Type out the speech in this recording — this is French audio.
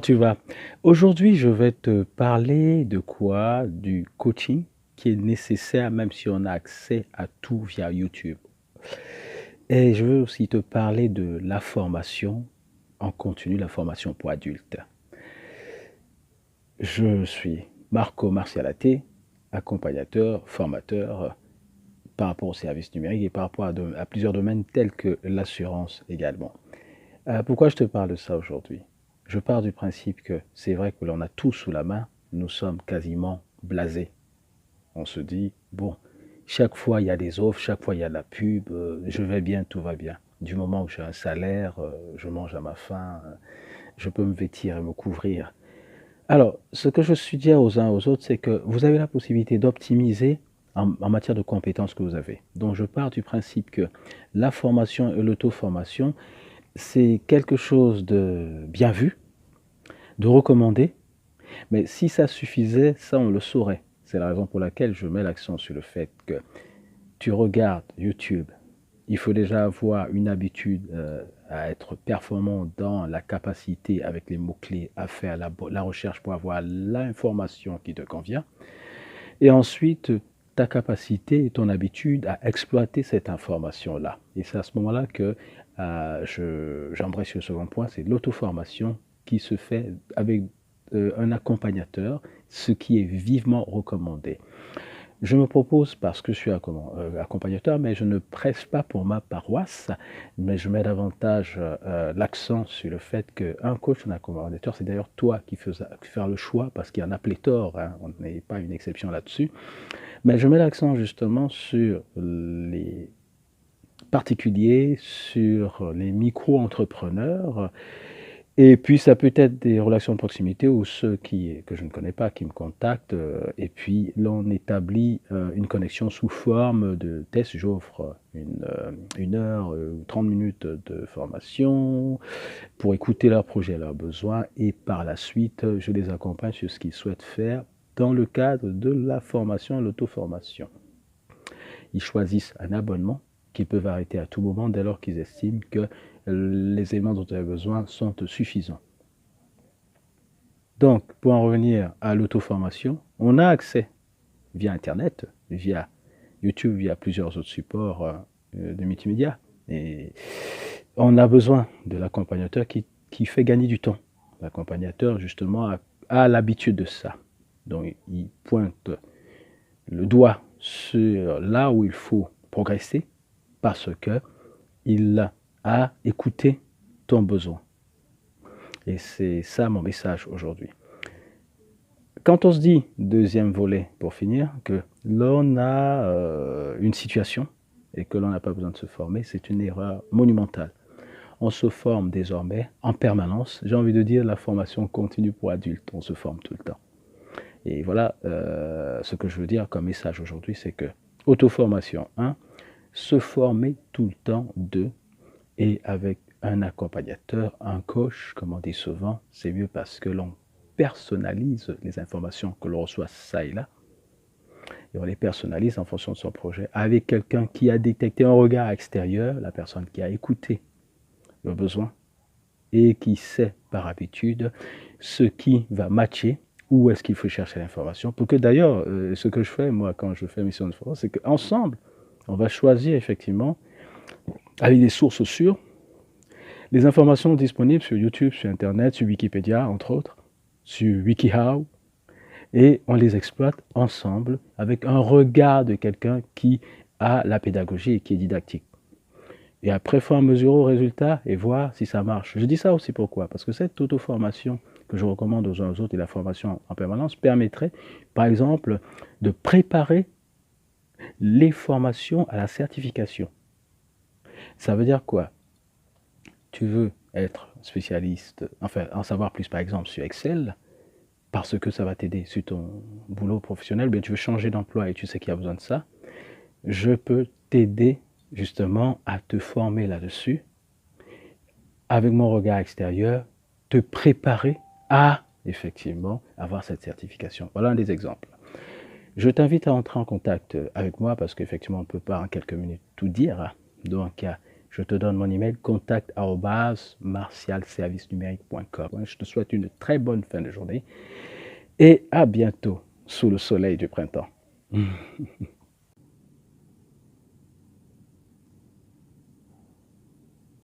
tu vas? Aujourd'hui, je vais te parler de quoi? Du coaching qui est nécessaire même si on a accès à tout via YouTube. Et je veux aussi te parler de la formation en continu, la formation pour adultes. Je suis Marco Marcialaté, accompagnateur, formateur par rapport aux services numériques et par rapport à plusieurs domaines tels que l'assurance également. Pourquoi je te parle de ça aujourd'hui? Je pars du principe que c'est vrai que l'on a tout sous la main, nous sommes quasiment blasés. On se dit, bon, chaque fois il y a des offres, chaque fois il y a de la pub, je vais bien, tout va bien. Du moment où j'ai un salaire, je mange à ma faim, je peux me vêtir et me couvrir. Alors, ce que je suggère aux uns aux autres, c'est que vous avez la possibilité d'optimiser en matière de compétences que vous avez. Donc, je pars du principe que la formation et l'auto-formation, c'est quelque chose de bien vu, de recommandé, mais si ça suffisait, ça on le saurait. C'est la raison pour laquelle je mets l'accent sur le fait que tu regardes YouTube, il faut déjà avoir une habitude à être performant dans la capacité avec les mots-clés à faire la recherche pour avoir l'information qui te convient. Et ensuite, ta capacité et ton habitude à exploiter cette information-là. Et c'est à ce moment-là que j'embraye sur le second point, c'est l'auto-formation qui se fait avec un accompagnateur, ce qui est vivement recommandé. Je me propose, parce que je suis accompagnateur, mais je ne presse pas pour ma paroisse, mais je mets davantage l'accent sur le fait qu'un coach, un accompagnateur, c'est d'ailleurs toi qui fais le choix, parce qu'il y en a pléthore, hein, on n'est pas une exception là-dessus, mais je mets l'accent justement sur les particuliers, sur les micro-entrepreneurs, et puis ça peut être des relations de proximité ou ceux que je ne connais pas qui me contactent, et puis l'on établit une connexion sous forme de test. J'offre une heure ou 30 minutes de formation pour écouter leurs projets, leurs besoins, et par la suite, je les accompagne sur ce qu'ils souhaitent faire dans le cadre de la formation et l'auto-formation. Ils choisissent un abonnement qu'ils peuvent arrêter à tout moment dès lors qu'ils estiment que les éléments dont ils ont besoin sont suffisants. Donc, pour en revenir à l'auto-formation, on a accès via Internet, via YouTube, via plusieurs autres supports de multimédia. Et on a besoin de l'accompagnateur qui fait gagner du temps. L'accompagnateur, justement, a l'habitude de ça. Donc, il pointe le doigt sur là où il faut progresser parce qu'il a écouté ton besoin. Et c'est ça mon message aujourd'hui. Quand on se dit, deuxième volet pour finir, que l'on a une situation et que l'on n'a pas besoin de se former, c'est une erreur monumentale. On se forme désormais en permanence. J'ai envie de dire la formation continue pour adultes. On se forme tout le temps. Et voilà ce que je veux dire comme message aujourd'hui, c'est que auto-formation 1, se former tout le temps 2, et avec un accompagnateur, un coach, comme on dit souvent, c'est mieux parce que l'on personnalise les informations que l'on reçoit ça et là, et on les personnalise en fonction de son projet, avec quelqu'un qui a détecté un regard extérieur, la personne qui a écouté le besoin, et qui sait par habitude ce qui va matcher, où est-ce qu'il faut chercher l'information, pour que d'ailleurs, ce que je fais, moi, quand je fais mission de formation, c'est qu'ensemble, on va choisir effectivement, avec des sources sûres, les informations disponibles sur YouTube, sur Internet, sur Wikipédia, entre autres, sur WikiHow, et on les exploite ensemble avec un regard de quelqu'un qui a la pédagogie et qui est didactique. Et après, il faut en mesurer au résultat et voir si ça marche. Je dis ça aussi pourquoi? Parce que cette auto-formation que je recommande aux uns aux autres et la formation en permanence permettrait, par exemple, de préparer les formations à la certification. Ça veut dire quoi? Tu veux être spécialiste, enfin en savoir plus par exemple sur Excel, parce que ça va t'aider sur ton boulot professionnel, bien tu veux changer d'emploi et tu sais qu'il y a besoin de ça, je peux t'aider justement à te former là-dessus, avec mon regard extérieur, te préparer à effectivement avoir cette certification. Voilà un des exemples. Je t'invite à entrer en contact avec moi parce qu'effectivement on ne peut pas en quelques minutes tout dire. Donc Je te donne mon email contact@martialservicenumérique.com. Je te souhaite une très bonne fin de journée et à bientôt sous le soleil du printemps.